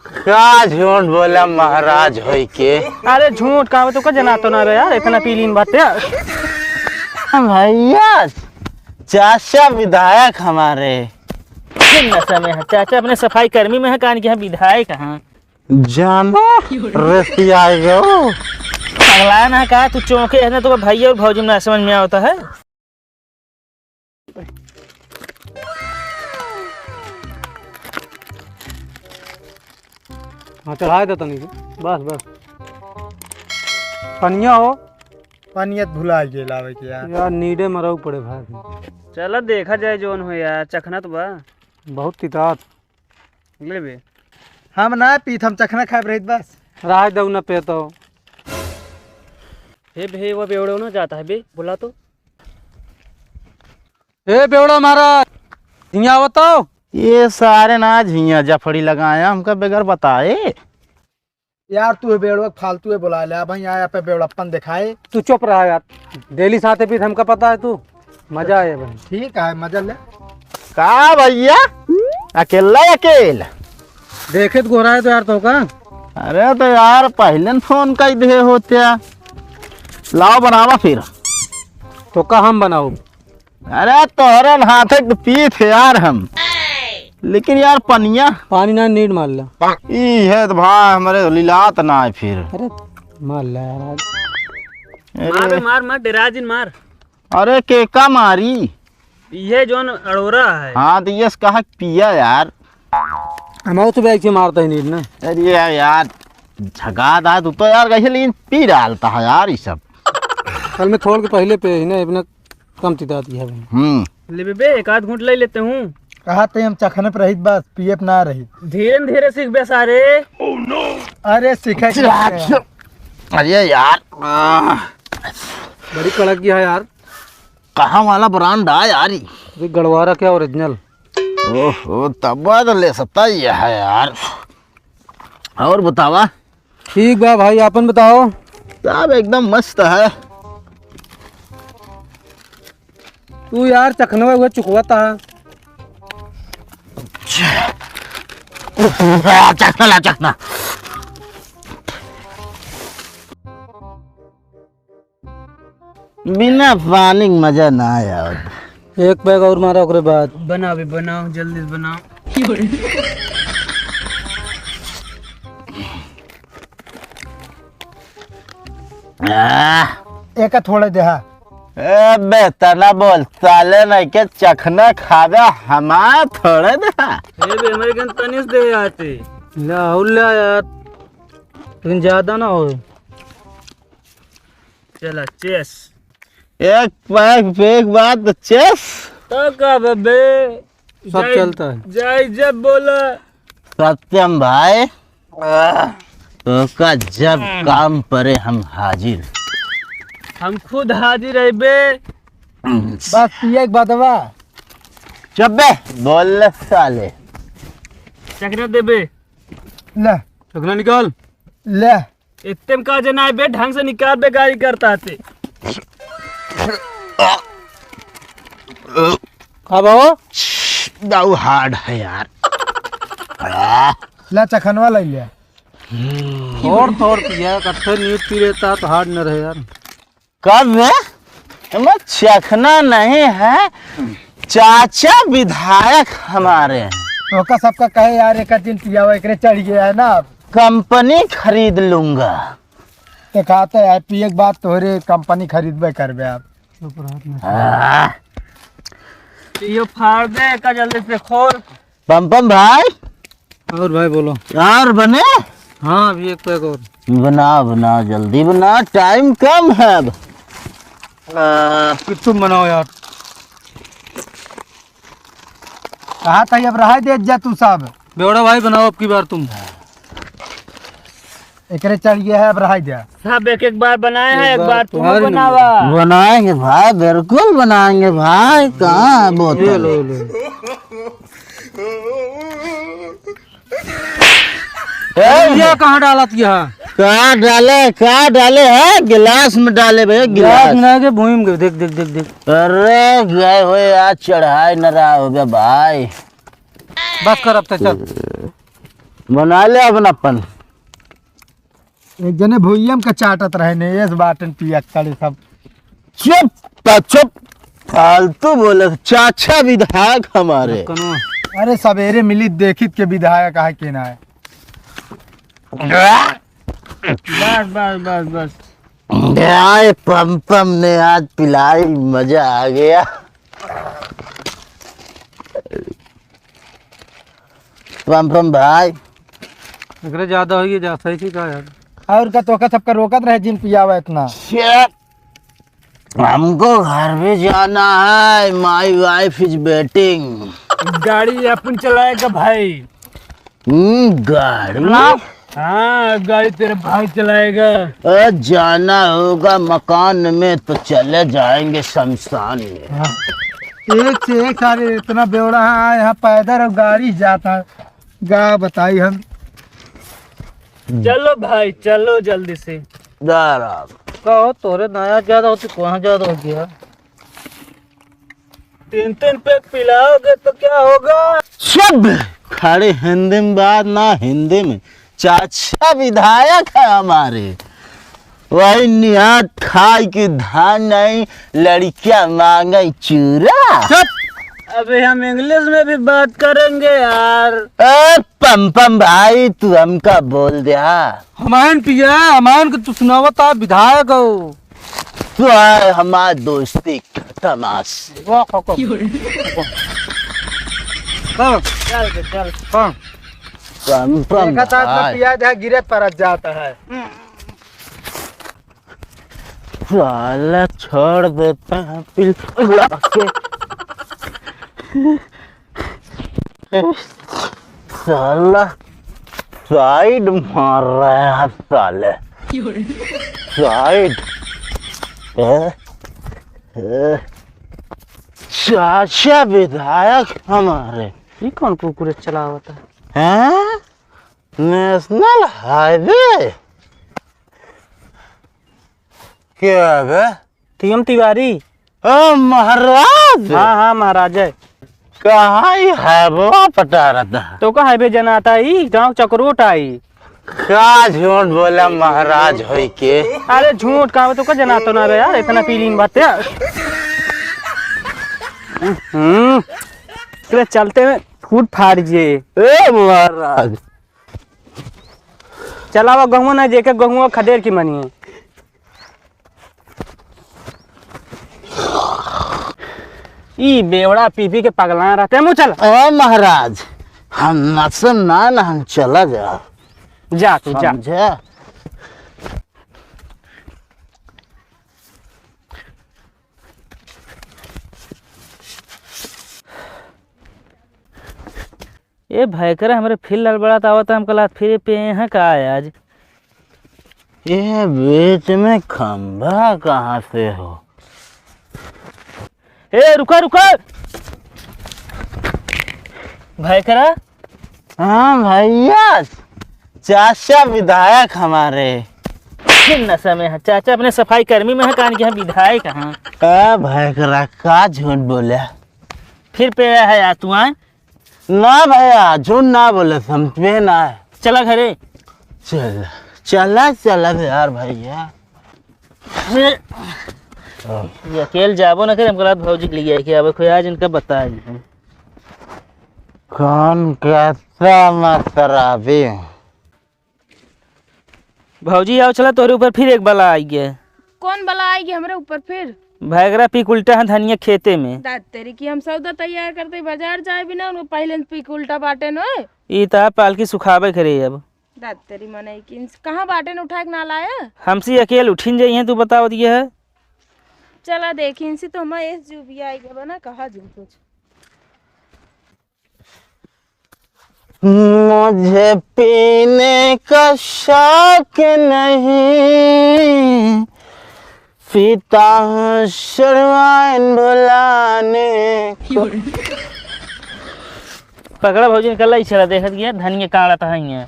का झूठ बोला महाराज होई के। अरे झूठ का तो जना तो ना रे यार, इतना पीलीन बात है भैया। चाचा विधायक हमारे नशा में है चाचा, अपने सफाई कर्मी में है कान के विधायक कहाँ जानो रसिया गो। अगला ना कहा तू चौंके है ना, तो भैया और भौजी में समझ में आता है। हाँ चढ़ा देता नहीं बस बस। पनिया हो पानियत भुला गेलावे के यार। यार नीडे मरऊ पड़े भाई। चलो देखा जाए जोन हो यार, चखना तो बा बहुत तितात ले बे। हम ना पीत, हम चखना खाए रहित बस। राह दऊ न पे तो हे भे वो बेवड़ो ना जाता है बे, बुला तो। ए बेवड़ा महाराज यहाँ बताओ। ये सारे ना झिया जफड़ी लगाया हमका बगैर बताए। यार तू बेवड़ा फालतू है बुला ले, भाई आया पे बेवड़ापन दिखाए। तू चुप रहा यार, डेली साथे पीत हमका पता है तू। मजा आए भाई। ठीक है मजा ले। का भैया अकेला अकेला देखे तो गोरा है तो यार तो का। अरे तो यार पहले फोन कर दे होते। लाओ बनावा फिर। तो का हम बनाओ। अरे तोहरे हाथ पीत है यार हम, लेकिन यार पनिया पानी ना नीड मार ला। ई है तो भाई हमारे लीलात ना है फिर। अरे मार ला यार। मार बे मार, मार डेराजिन मार। अरे केका मारी ये जोन अड़ोरा है। हाँ तो ये कहा पिया यार। हम तो बैग से मारता ही नीड ना। अरे यार झगा दा तू तो यार कैसे, लेकिन पी डालता है यार ये सब। कल में थोड़ के पहले पे ही ना अपना कम तिताती है भाई। ले बे एक आध घूंट ले लेते हूँ। कहा तो हम चखने पर रहित बस, पिए ना रही। धीरे धीरे सीख बे सारे। अरे सीखे अरे यार बड़ी कड़क की है यार। कहाँ वाला ब्रांड है यार ये? अरे गड़वारा क्या ओरिजिनल। ओहो तब तो ले सकता ही है यार। और बतावा। ठीक बा भाई, आपन बताओ। सब एकदम मस्त है। तू यार चखनवा हुआ चुकवाता है। चखना ला चखना। बिना पानी के मजा ना आया। एक बैग और मारा ओकरे बाद। बनाओ बे बनाओ, जल्दी से बनाओ। एक थोड़े देहा। बेतना बोल साले नहीं के चखना खावे हमारा थोड़े दे। हे बे अमेरिकन तनिस दे आते। ला यार, लेकिन ज्यादा ना हो। चला चेस। एक पैक फेंक बाद चेस तो का बे सब चलता है। जय जब बोला सत्यम भाई। तो का जब काम परे हम हाजिर। हम खुद हाजिर है बे। बस पिए एक बदवा। चुप बे बोल साले। चकना दे बे। ले चखना निकाल। ले इतम का जना है बे, ढंग से निकाल बे, गाड़ी करता थे। खा बाओ। दाऊ हार्ड है यार। ले चखनवा ले लिया। थोड़ थोड़ पिया, कट्ठे नीट पी लेता तो हार्ड न रहे यार। कब है चखना नहीं है। चाचा विधायक हमारे हैं। ओका सबका कहे यार एक दिन पिया हुआ एक चढ़ गया है ना। कंपनी खरीद लूंगा। तो कहते है पिए के बाद तोहरे कंपनी खरीदबे करबे आप। यो फाड़ दे का जल्दी से खोल। पम भाई। और भाई बोलो। यार बने। हाँ अभी एक पैक और। बना बना जल्दी बना, टाइम कम है अब। तुम बनाओ यार। कहा था अब रहा दे जा तू सब। बेवड़ा भाई बनाओ अब की बार तुम। एकरे चढ़ गया है, अब रहा दे। सब एक एक बार बनाए हैं, एक बार तुम तुम्हारी बनावा। बनाएंगे भाई, बिल्कुल बनाएंगे भाई। कहाँ बोतल? लो लो। ये कहाँ डाला था? कहाँ डाले है? गिलास में डाले भैया। गिलास बना के भूमि में देख देख देख देख। अरे गए हुए आज चढ़ाई न रहा हो गया भाई। बस कर अब तो चल। बना ले अपनापन। एक जने भुइयम का चाटत रहे ने इस बाटन पिया तड़े सब। चुप फालतू बोले चाचा विधायक हमारे। कनो अरे सवेरे मिली देखित के विधायक है के ना है। बस बस बस बस। यार पम ने आज पिलाई, मजा आ गया। पम भाई एकरे ज्यादा होगी जा सही थी का यार। और का तो सबका रोकत रहे जिन पिया हुआ इतना। Shit! हमको घर भी जाना है। My wife is waiting. गाड़ी अपन चलाएगा भाई। गाड़ी हाँ गाड़ी तेरे भाई चलाएगा। जाना होगा मकान में तो चले जाएंगे शमशान में। एक से एक सारे इतना बेवड़ा है यहाँ पैदल और गाड़ी जाता है। गा बताई हम। चलो भाई चलो जल्दी से। दारा कहो तोरे नया ज्यादा होती कहाँ ज्यादा हो गया। 3 पैक पिलाओगे तो क्या होगा। सब खड़े हिंदी में बात ना हिंदी में। चाचा विधायक है हमारे। वही निहात खाई की धान नहीं, लड़कियां मांगे चूरा। अबे हम इंग्लिश में भी बात करेंगे यार। पम भाई तू हमका बोल दिया। हमायन पिया हमायन को तू सुनावता विधायक हो। तू है हमारी दोस्ती तमाश। चल चल। पम देखा था तो भाई पिया जहाँ गिरे परत जाता है। साला छोड़ देते हैं पिला के। साला साइड मार रहा है साले। साइड चाचा विधायक हमारे। ये कौन कुकुरे चला होता है। हैं? नेशनल हाईवे क्या है? टीएम तिवारी। ओ महाराज। हाँ हाँ महाराज है। कहाँ ही है वो पटा रहता है। तो का हाईवे जना आता ही गाँव चक्रोट आई। क्या झूठ बोला महाराज होई के। अरे झूठ कहा तो का जना तो ना रे यार इतना पीलिंग बात यार। चलते में फूट फाड़ जे। ए महाराज चलावा गहुआ ना जेके गहुआ खदेर की मनी है। ई बेवड़ा पी के पगला रहते हैं। मुँह चल। ए महाराज हम नसन ना हम चला जा। जा तू जा। समझे? ये भयकर हमारे फिर लड़बड़ा आवता हमको लात फिर पे यहाँ का आया आज। ये बीच में खंभा कहाँ से हो। ए रुका रुका भयकरा। हाँ भैया चाचा विधायक हमारे। फिर नशा में है चाचा अपने सफाई कर्मी में है कान की विधायक कहाँ। भैया का झूठ बोले। फिर पे आया है यार तू आए। ना भैया झूठ ना बोले समझ में ना है। चला घरे। चल चला यार भैया। ये अकेले जाबो ना करे हमको रात भौजी के लिए कि अब कोई आज इनका बताए। कौन कहता मैं शराबी हूँ। भौजी आओ चला तोरे ऊपर फिर एक बला आई गया। कौन बला आएगी हमारे ऊपर फिर। भैगरा पीक उल्टा है धनिया खेते में। दाद तेरी की हम सौदा तैयार करते बाजार जाए बिना उनको पहले पीक उल्टा बाटे न। ई ता पालकी सुखावे करे अब। दाद तेरी मने कि कहाँ बाटे न उठा के ना लाया। हमसे अकेले उठिन जाई है तू बताओ दिया है। चला देखी इनसे तो हम इस जुबिया आई गया ना कहा जिन कुछ। मुझे पीने का शौक नहीं, पीता हूँ शरवाइन बुलाने को। पकड़ा भौजी निकल ही चला देखत गया धनिया काड़ा था यहाँ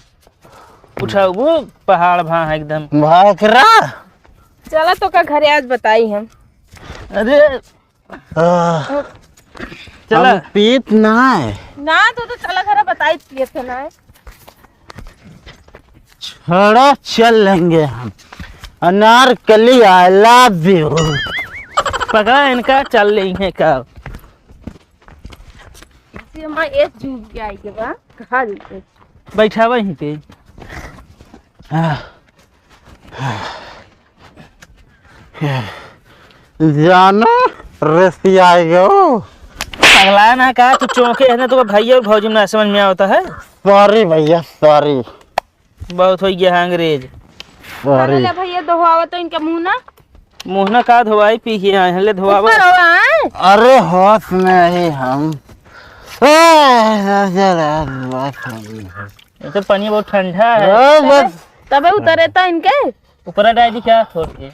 उठा वो पहाड़ भा है एकदम। भाखरा चला तो का घरे आज बताई हम। अरे चला पीत ना है ना तो चला घरे बताई पिए थे ना। थोड़ा चल लेंगे हम। Anarkali I love you. पकड़ा इनका, चल रही है का। इसे हम एक झूठ के आई के बा कहा देते बैठा वहीं पे। जानो रसियाओ। पगला ना का, तू चौंके है ना, तो भैया और भौजी में ना समझ में आता है। सॉरी भैया सॉरी बहुत हो गया है अंग्रेज। सॉरी। ले भैया धोआवा तो इनका मुंह ना मुँह ना का धोवाई पी के आए हैं, ले धोवावा। ऊपर हो आए। अरे होश में ही हम। ये तो पानी बहुत ठंडा है। बस तबे उतरे तो इनके ऊपर डाली क्या छोड़ के।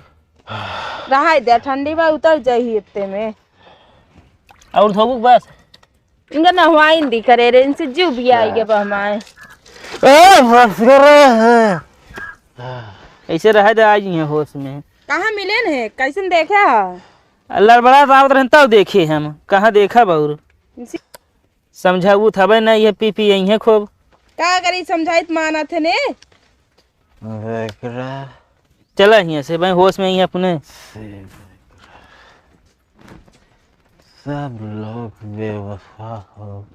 रहा दे ठंडी बा उतर जाही इतने में। और धोबू बस। इनका नहवाई दी करे रे, इनसे जीव भी आई के बा हमारे। बस करे। ऐसे रह दे आज ही होश में। कहाँ मिले ने कैसन देखे अल्लाह बड़ा रावत रहता हो, देखे हम कहाँ देखा बहुर। समझाऊ थबे ना, ये पी पी यही है खूब। का करी समझाइत माना थे ने। चला यहाँ से भाई, होश में ही अपने। सब लोग बेवफा हो।